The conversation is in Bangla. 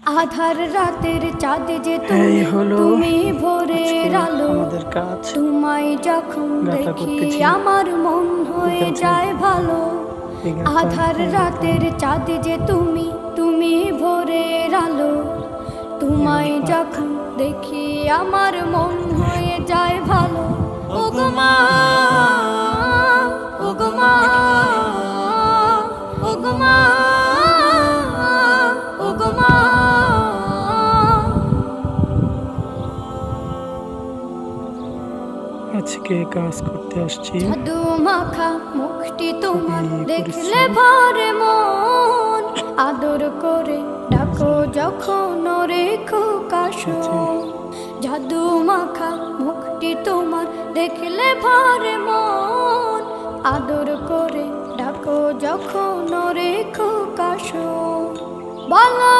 আধার রাতের চাঁদ যে তুমি, তুমি ভোরের আলো। আমাদের কাজ তোমায় যখন দেখি আমার মন হয়ে যায় ভালো। আধার রাতের চাঁদ যে তুমি, তুমি ভোরের আলো। তোমায় যখন দেখি আমার মন হয়ে যায় ভালো। ওগো মা, ওগো মা, ওগো মা, ওগো মা। আজকে কাজ করতে আসছি। জাদু মাখা মুখটি তোমার দেখলে ভরে মন। আদর করে ডাকো যখন রেখো কাশো। জাদু মাখা মুখটি তোমার দেখলে ভরে মন। আদর করে ডাকো যখন রেখো কাশো। বলো